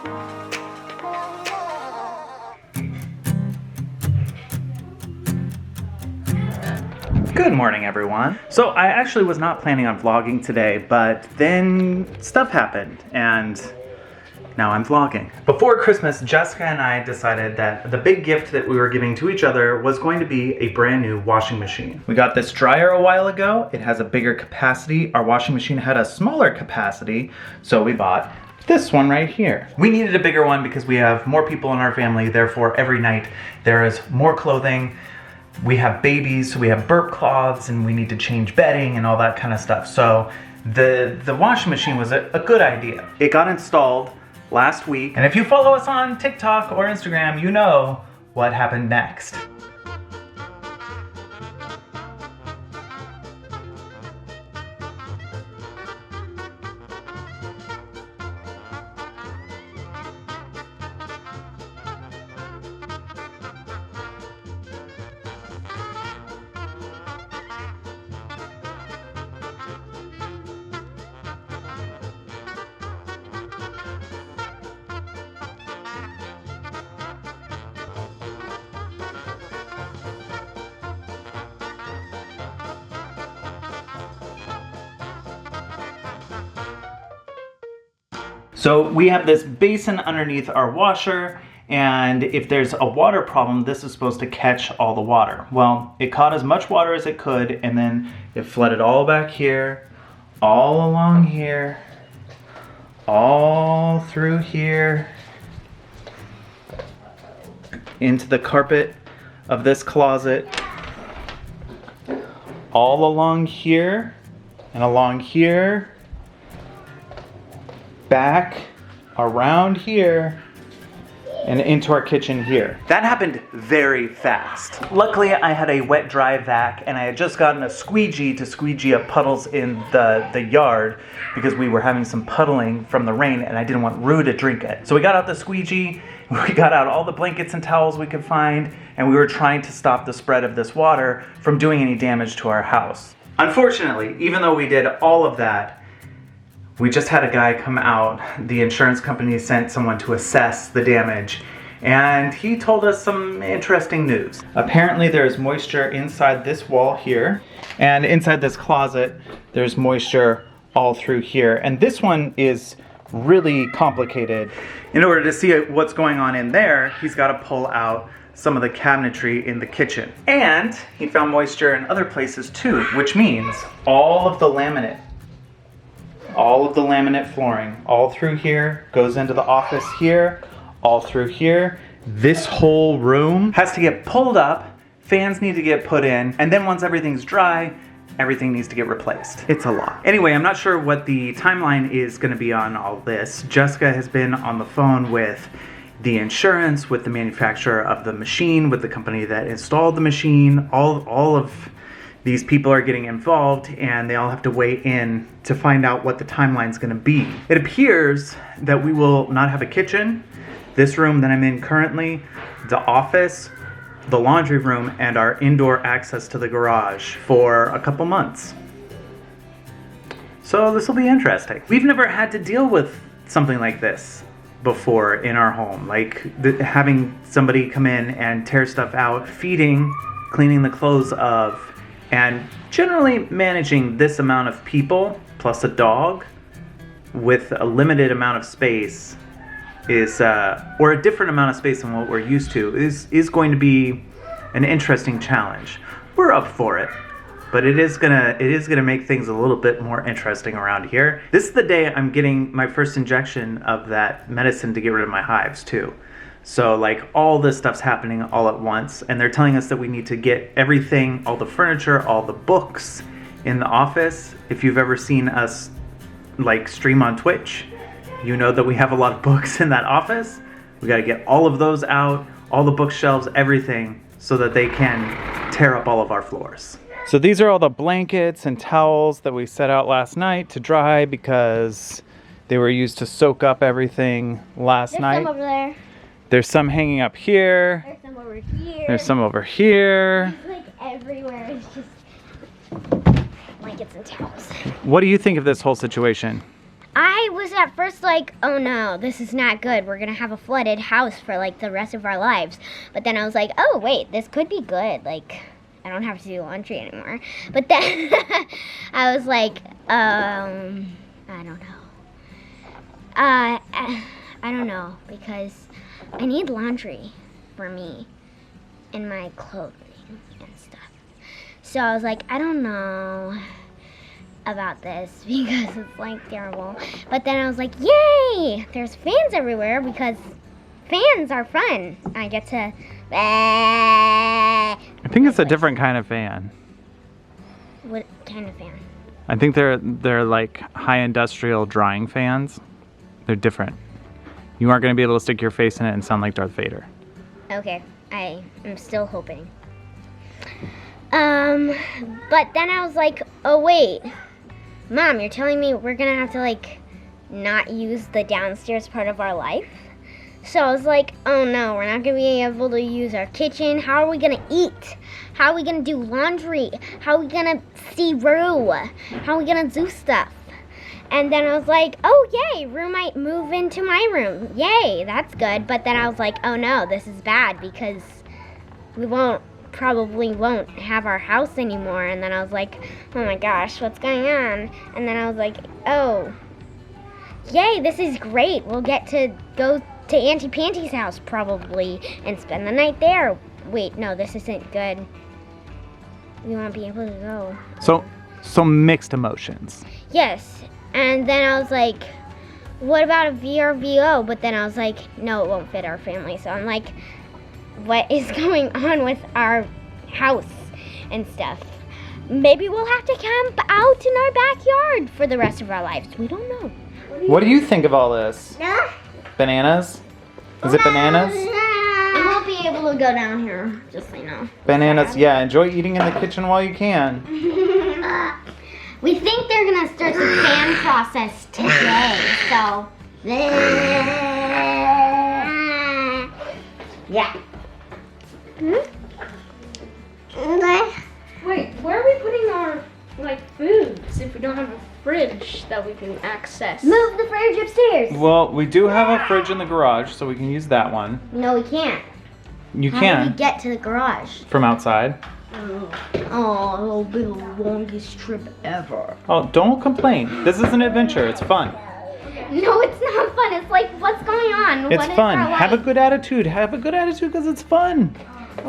Good morning, everyone. So I actually was not planning on vlogging today, but then stuff happened and now I'm vlogging. Before Christmas, Jessica and I decided that the big gift that we were giving to each other was going to be a brand new washing machine. We got this dryer a while ago. It has a bigger capacity. Our washing machine had a smaller capacity, so we bought this one right here. We needed a bigger one because we have more people in our family, therefore every night there is more clothing. We have babies, so we have burp cloths and we need to change bedding and all that kind of stuff. So the washing machine was a good idea. It got installed last week, and if you follow us on TikTok or Instagram, you know what happened next. So we have this basin underneath our washer, and if there's a water problem, this is supposed to catch all the water. Well, it caught as much water as it could, and then it flooded all back here, all along here, all through here, into the carpet of this closet, all along here, and along here, back around here and into our kitchen here. That happened very fast. Luckily, I had a wet dry vac and I had just gotten a squeegee to squeegee up puddles in the yard because we were having some puddling from the rain and I didn't want Rue to drink it. So we got out the squeegee, we got out all the blankets and towels we could find, and we were trying to stop the spread of this water from doing any damage to our house. Unfortunately, even though we did all of that, we just had a guy come out. The insurance company sent someone to assess the damage, and he told us some interesting news. Apparently there's moisture inside this wall here, and inside this closet there's moisture all through here. And this one is really complicated. In order to see what's going on in there, he's got to pull out some of the cabinetry in the kitchen. And he found moisture in other places too, which means all of the laminate flooring, all through here, goes into the office here, all through here. This whole room has to get pulled up, fans need to get put in, and then once everything's dry, everything needs to get replaced. It's a lot. Anyway, I'm not sure what the timeline is gonna be on all this. Jessica has been on the phone with the insurance, with the manufacturer of the machine, with the company that installed the machine. All of these people are getting involved and they all have to weigh in to find out what the timeline's gonna be. It appears that we will not have a kitchen, this room that I'm in currently, the office, the laundry room, and our indoor access to the garage for a couple months. So this will be interesting. We've never had to deal with something like this before in our home, like having somebody come in and tear stuff out, feeding, cleaning the clothes of, and generally managing this amount of people plus a dog with a limited amount of space is, or a different amount of space than what we're used to, is going to be an interesting challenge. We're up for it, but it is gonna make things a little bit more interesting around here. This is the day I'm getting my first injection of that medicine to get rid of my hives too. So like all this stuff's happening all at once, and they're telling us that we need to get everything, all the furniture, all the books in the office. If you've ever seen us like stream on Twitch, you know that we have a lot of books in that office. We gotta get all of those out, all the bookshelves, everything, so that they can tear up all of our floors. So these are all the blankets and towels that we set out last night to dry because they were used to soak up everything last night. There's some over there. There's some hanging up here. There's some over here. There's some over here. It's like everywhere. It's just blankets and towels. What do you think of this whole situation? I was at first like, oh no, this is not good. We're gonna have a flooded house for like the rest of our lives. But then I was like, oh wait, this could be good. Like, I don't have to do laundry anymore. But then I was like, I don't know. I don't know, because I need laundry for me and my clothing and stuff. So I was like, I don't know about this because it's like terrible. But then I was like, yay! There's fans everywhere because fans are fun. I get to. I think it's a different kind of fan. What kind of fan? I think they're like high industrial drying fans. They're different. You aren't going to be able to stick your face in it and sound like Darth Vader. Okay, I am still hoping. But then I was like, oh wait, Mom, you're telling me we're gonna have to like not use the downstairs part of our life? So I was like, oh no, we're not gonna be able to use our kitchen. How are we gonna eat? How are we gonna do laundry? How are we gonna see Rue? How are we gonna do stuff? And then I was like, oh yay, Rue might move into my room. Yay, that's good. But then I was like, oh no, this is bad because we probably won't have our house anymore. And then I was like, oh my gosh, what's going on? And then I was like, oh, yay, this is great. We'll get to go to Auntie Panty's house probably and spend the night there. Wait, no, this isn't good. We won't be able to go. So mixed emotions. Yes. And then I was like, what about a VRBO? But then I was like, no, it won't fit our family. So I'm like, what is going on with our house and stuff? Maybe we'll have to camp out in our backyard for the rest of our lives. We don't know. What do you think of all this? Bananas? Is it bananas? We won't be able to go down here, just so you know. Bananas, yeah. Enjoy eating in the kitchen while you can. We think they're going to start the fan process today, so. Yeah. Wait, where are we putting our foods if we don't have a fridge that we can access? Move the fridge upstairs. Well, we do have a fridge in the garage, so we can use that one. No, we can't. You How can. do we get to the garage? From outside. Oh, it'll be the longest trip ever. Oh, don't complain. This is an adventure. It's fun. No, it's not fun. It's like, what's going on? It's What is fun. our Have a life? good attitude. Have a good attitude because it's fun.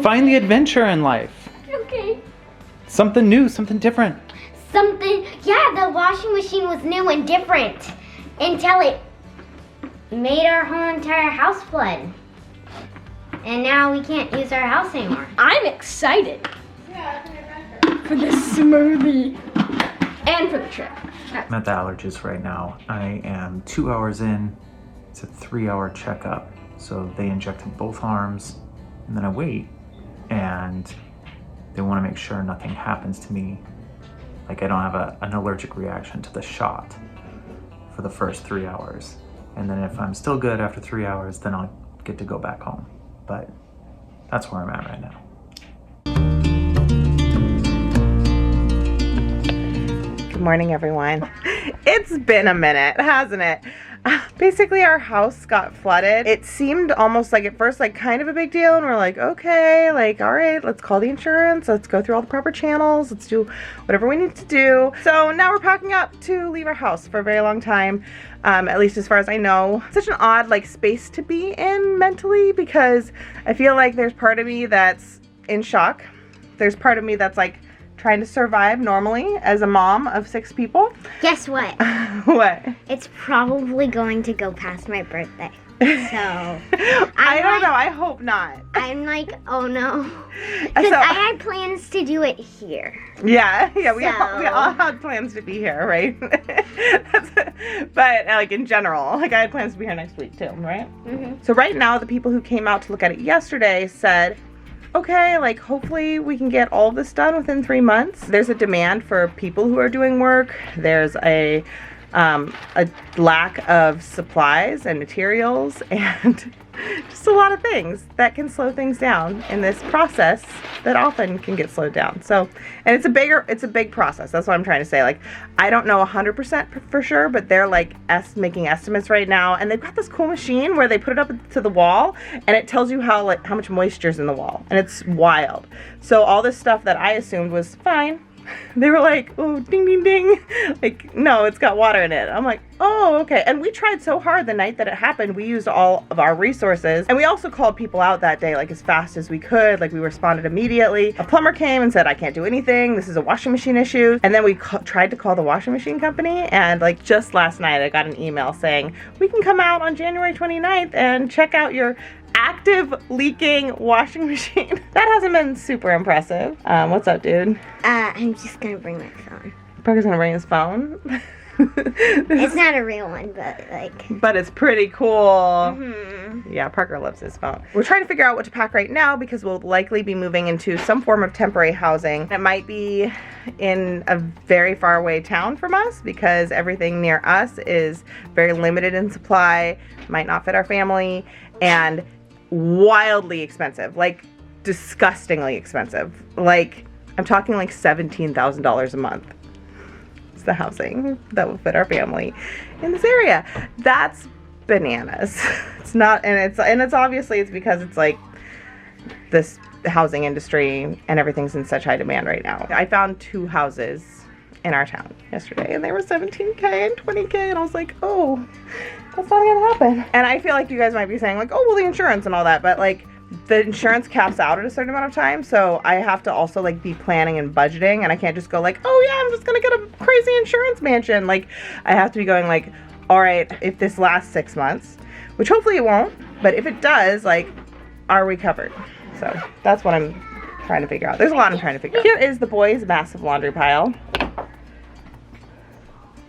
Find the adventure in life. Okay. Something new, something different. Yeah, the washing machine was new and different until it made our whole entire house flood. And now we can't use our house anymore. I'm excited for the smoothie and for the trip. I'm at the allergist right now. I am 2 hours in. It's a 3-hour checkup. So they injected both arms and then I wait and they want to make sure nothing happens to me. Like I don't have an allergic reaction to the shot for the first 3 hours. And then if I'm still good after 3 hours, then I'll get to go back home. But that's where I'm at right now. Good morning, everyone. It's been a minute, hasn't it? Basically, our house got flooded. It seemed almost like at first like kind of a big deal, and we're like, okay, like, all right, let's call the insurance. Let's go through all the proper channels. Let's do whatever we need to do. So now we're packing up to leave our house for a very long time. At least as far as I know. Such an odd like space to be in mentally because I feel like there's part of me that's in shock. There's part of me that's like trying to survive normally as a mom of 6 people. Guess what? What? It's probably going to go past my birthday. So I don't know. I hope not. I'm like, oh no. Because I had plans to do it here. Yeah. We So- all had plans to be here, right? But like in general, like I had plans to be here next week too, right? Mm-hmm. So right now, the people who came out to look at it yesterday said, okay, like hopefully we can get all this done within 3 months. There's a demand for people who are doing work. There's a a lack of supplies and materials, and just a lot of things that can slow things down in this process that often can get slowed down. So, and it's a big process. That's what I'm trying to say. Like, I don't know 100% for sure, but they're like making estimates right now, and they've got this cool machine where they put it up to the wall, and it tells you how much moisture's in the wall, and it's wild. So all this stuff that I assumed was fine, they were like, oh, ding, ding, ding. Like, no, it's got water in it. I'm like, oh, okay. And we tried so hard the night that it happened. We used all of our resources. And we also called people out that day, like, as fast as we could. Like, we responded immediately. A plumber came and said, I can't do anything. This is a washing machine issue. And then we tried to call the washing machine company. And, like, just last night, I got an email saying, we can come out on January 29th and check out your active leaking washing machine. That hasn't been super impressive. What's up, dude? I'm just gonna bring my phone. Parker's gonna bring his phone. It's not a real one, but like. But it's pretty cool. Mm-hmm. Yeah, Parker loves his phone. We're trying to figure out what to pack right now because we'll likely be moving into some form of temporary housing. It might be in a very far away town from us because everything near us is very limited in supply, might not fit our family, and wildly expensive, like disgustingly expensive. Like, I'm talking like $17,000 a month. It's the housing that will fit our family in this area. That's bananas. It's not, and it's obviously it's because it's like this housing industry and everything's in such high demand right now. I found 2 houses in our town yesterday and they were $17K and $20K, and I was like, oh, that's not gonna happen. And I feel like you guys might be saying like, oh, well, the insurance and all that, but like the insurance caps out at a certain amount of time, so I have to also like be planning and budgeting, and I can't just go like, oh yeah, I'm just gonna get a crazy insurance mansion. Like, I have to be going like, all right, if this lasts 6 months, which hopefully it won't, but if it does, like, are we covered? So that's what I'm trying to figure out. There's a lot I'm trying to figure out. Here is the boys' massive laundry pile.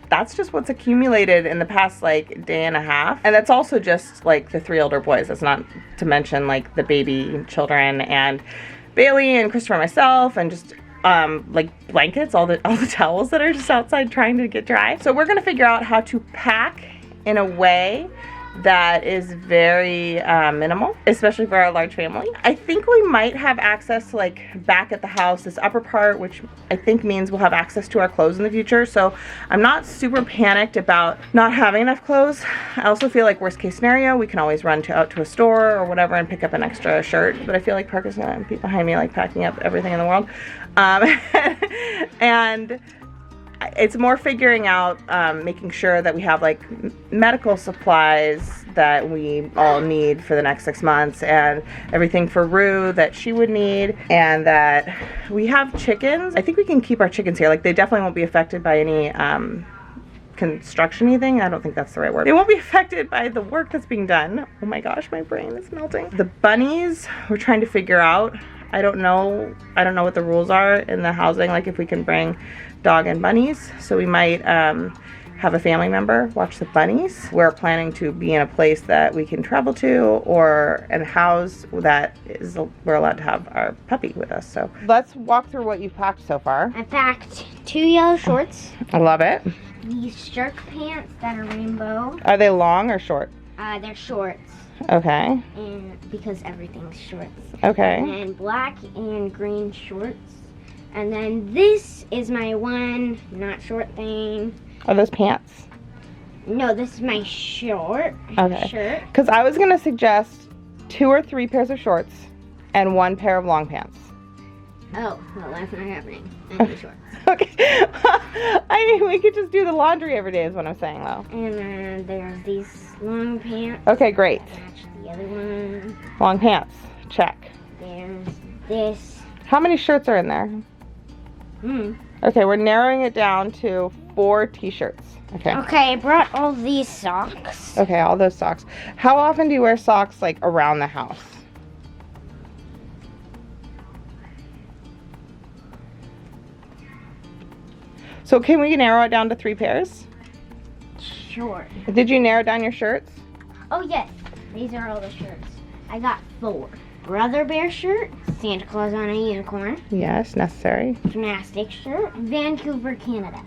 That's just what's accumulated in the past like day and a half. And that's also just like the 3 older boys. That's not to mention like the baby children and Bailey and Christopher and myself, and just like blankets, all the towels that are just outside trying to get dry. So we're gonna figure out how to pack in a way that is very minimal, especially for our large family. I think we might have access to like back at the house, this upper part, which I think means we'll have access to our clothes in the future. So I'm not super panicked about not having enough clothes. I also feel like worst case scenario, we can always run out to a store or whatever and pick up an extra shirt. But I feel like Parker's gonna be behind me like packing up everything in the world. And it's more figuring out, making sure that we have like medical supplies that we all need for the next 6 months, and everything for Rue that she would need, and that we have chickens. I think we can keep our chickens here. Like, they definitely won't be affected by any construction-y thing. I don't think that's the right word. They won't be affected by the work that's being done. Oh my gosh, my brain is melting. The bunnies, we're trying to figure out. I don't know what the rules are in the housing, like if we can bring dog and bunnies. So we might have a family member watch the bunnies. We're planning to be in a place that we can travel to, or in a house that is, we're allowed to have our puppy with us. So let's walk through what you've packed so far. I packed 2 yellow shorts. I love it. These jerk pants that are rainbow. Are they long or short? They're shorts. Okay. And because everything's shorts. Okay. And black and green shorts. And then this is my one not short thing. Are those pants? No, this is my shirt. Okay. Because I was gonna suggest 2 or 3 pairs of shorts and 1 pair of long pants. Oh, well, that's not happening. I need shorts. Okay. I mean, we could just do the laundry every day is what I'm saying, though. And then there's these long pants. Okay, great. Match the other one. Long pants. Check. There's this. How many shirts are in there? Okay, we're narrowing it down to 4 t-shirts. Okay. Okay, I brought all these socks. Okay, all those socks. How often do you wear socks, like, around the house? So can we narrow it down to 3 pairs? Sure. Did you narrow down your shirts? Oh, yes. These are all the shirts. I got 4. Brother Bear shirt, Santa Claus on a unicorn. Yes, necessary. Gymnastics shirt, Vancouver, Canada.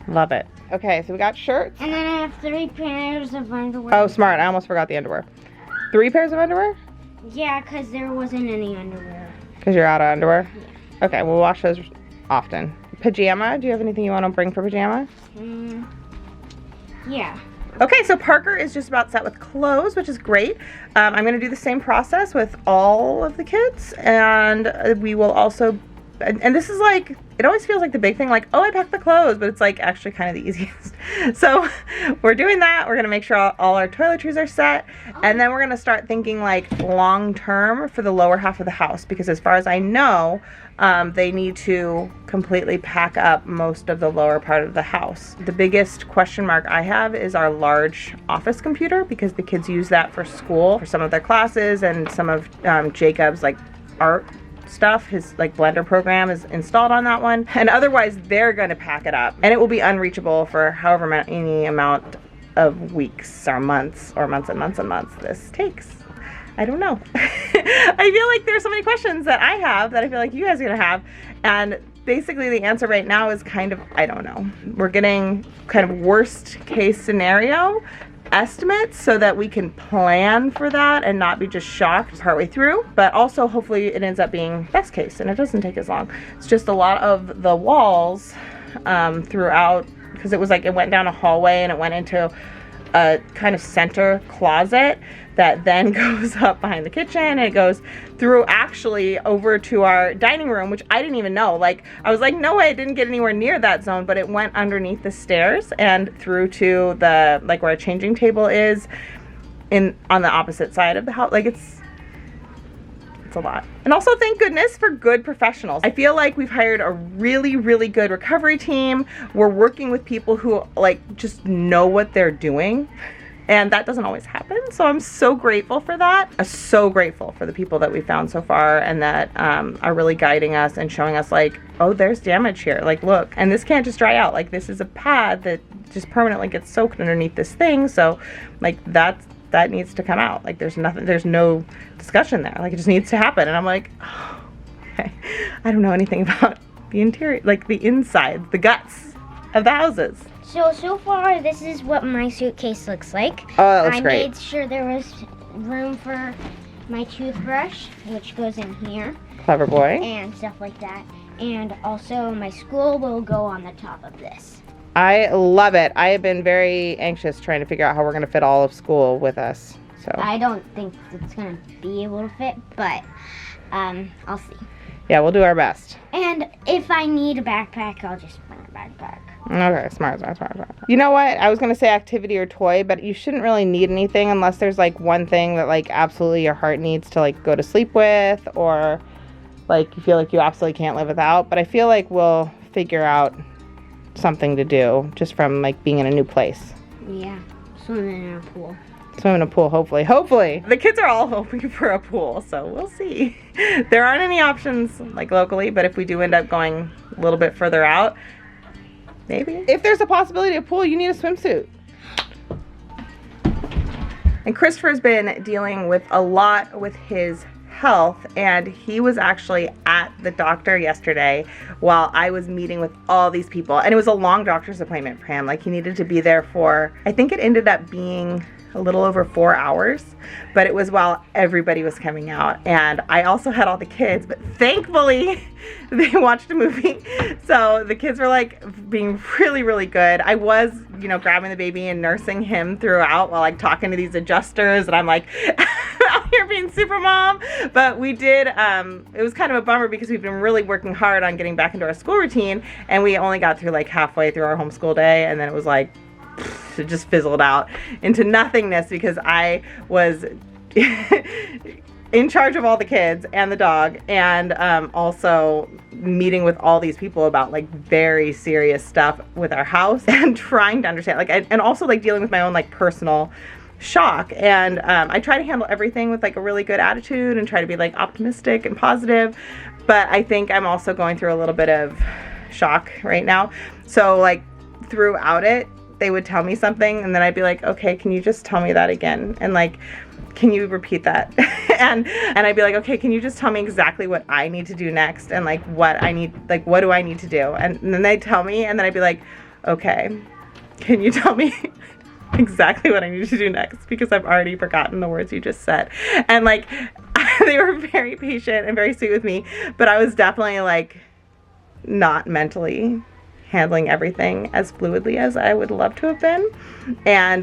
Love it. Okay, so we got shirts. And then I have 3 pairs of underwear. Oh, smart. I almost forgot the underwear. 3 pairs of underwear? Yeah, because there wasn't any underwear. Because you're out of underwear? Yeah. Okay, we'll wash those often. Pajama? Do you have anything you want to bring for pajama? Yeah. Okay, so Parker is just about set with clothes, which is great. I'm going to do the same process with all of the kids, and we will also, and this is like, it always feels like the big thing, like, oh, I packed the clothes, but it's like actually kind of the easiest. So we're doing that. We're going to make sure all our toiletries are set, and then we're going to start thinking like long term for the lower half of the house, because as far as I know, they need to completely pack up most of the lower part of the house. The biggest question mark I have is our large office computer, because the kids use that for school, for some of their classes, and some of Jacob's like art stuff. His like Blender program is installed on that one, and otherwise they're going to pack it up, and it will be unreachable for however many amount of weeks or months and months and months this takes. I don't know. I feel like there's so many questions that I have that I feel like you guys are gonna have, and basically the answer right now is kind of, I don't know. We're getting kind of worst case scenario estimates so that we can plan for that and not be just shocked partway through, but also hopefully it ends up being best case and it doesn't take as long. It's just a lot of the walls throughout, because it was like it went down a hallway and it went into a kind of center closet that then goes up behind the kitchen, and it goes through actually over to our dining room, which I didn't even know. Like, I was like, no way, it didn't get anywhere near that zone, but it went underneath the stairs and through to the, like, where a changing table is on the opposite side of the house. Like, it's a lot. And also, thank goodness for good professionals. I feel like we've hired a really, really good recovery team. We're working with people who like just know what they're doing, and that doesn't always happen. So I'm so grateful for that. I'm so grateful for the people that we found so far, and that are really guiding us and showing us like, oh, there's damage here. Like, look, and this can't just dry out. Like, this is a pad that just permanently gets soaked underneath this thing. So like that needs to come out. Like, there's no discussion there. Like, it just needs to happen. And I'm like, oh, okay. I don't know anything about the interior, like the inside, the guts of the houses. So far, this is what my suitcase looks like. Oh, that looks great. I made sure there was room for my toothbrush, which goes in here. Clever boy. And stuff like that. And also, my school will go on the top of this. I love it. I have been very anxious trying to figure out how we're going to fit all of school with us. So I don't think it's going to be able to fit, but I'll see. Yeah, we'll do our best. And if I need a backpack, I'll just bring a backpack. Okay, smart. You know what? I was going to say activity or toy, but you shouldn't really need anything unless there's like one thing that like absolutely your heart needs to like go to sleep with, or like you feel like you absolutely can't live without. But I feel like we'll figure out something to do just from like being in a new place. Yeah, swimming in a pool. Swim in a pool, hopefully. The kids are all hoping for a pool, so we'll see. There aren't any options like locally, but if we do end up going a little bit further out, maybe. If there's a possibility of a pool, you need a swimsuit. And Christopher's been dealing with a lot with his health, and he was actually at the doctor yesterday while I was meeting with all these people, and it was a long doctor's appointment for him. Like, he needed to be there for, I think it ended up being a little over 4 hours, but it was while everybody was coming out. And I also had all the kids, but thankfully they watched a movie. So the kids were like being really, really good. I was, grabbing the baby and nursing him throughout while like talking to these adjusters, and I'm like out here being super mom. But we did, it was kind of a bummer because we've been really working hard on getting back into our school routine, and we only got through like halfway through our homeschool day, and then it was like, it just fizzled out into nothingness because I was in charge of all the kids and the dog, and also meeting with all these people about like very serious stuff with our house and trying to understand, like, and also like dealing with my own like personal shock. And I try to handle everything with like a really good attitude and try to be like optimistic and positive, but I think I'm also going through a little bit of shock right now. So like throughout it, they would tell me something, and then I'd be like, okay, can you just tell me that again? And like, can you repeat that? and I'd be like, okay, can you just tell me exactly what I need to do next? And like what I need, like, what do I need to do? And then they'd tell me, and then I'd be like, Okay, can you tell me exactly what I need to do next? Because I've already forgotten the words you just said. And like, they were very patient and very sweet with me, but I was definitely like not mentally handling everything as fluidly as I would love to have been. And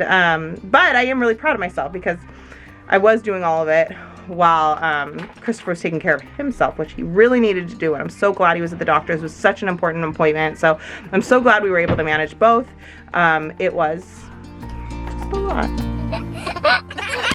but I am really proud of myself because I was doing all of it while Christopher was taking care of himself, which he really needed to do. And I'm so glad he was at the doctor's. It was such an important appointment. So I'm so glad we were able to manage both. It was just a lot.